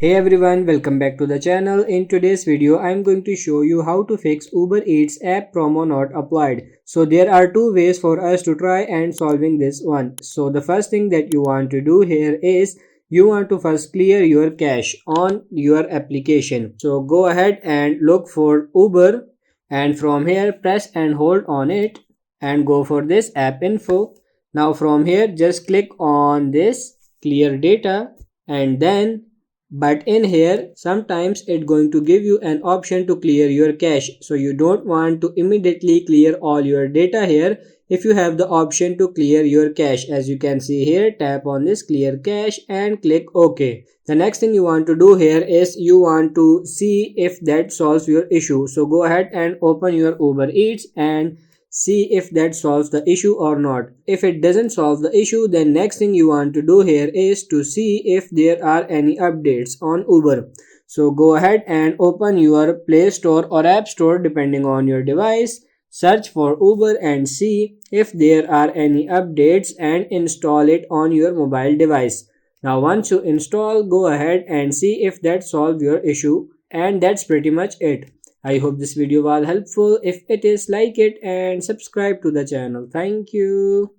Hey everyone, welcome back to the channel. In today's video, I'm going to show you how to fix Uber Eats app promo not applied. So there are two ways for us to try and solving this one. So the first thing that you want to do here is you want to first clear your cache on your application. So go ahead and look for Uber and from here press and hold on it and go for this app info. Now from here just click on this clear data and then but in here sometimes it's going to give you an option to clear your cache, so you don't want to immediately clear all your data here. If you have the option to clear your cache, as you can see here, tap on this clear cache and click OK. The next thing you want to do here is you want to see if that solves your issue. So go ahead and open your Uber Eats and see if that solves the issue or not. If it doesn't solve the issue, then next thing you want to do here is to see if there are any updates on Uber. So go ahead and open your Play Store or App Store depending on your device. Search for Uber and see if there are any updates and install it on your mobile device. Now once you install, go ahead and see if that solves your issue, and that's pretty much it. I hope this video was helpful. If it is, like it and subscribe to the channel. Thank you.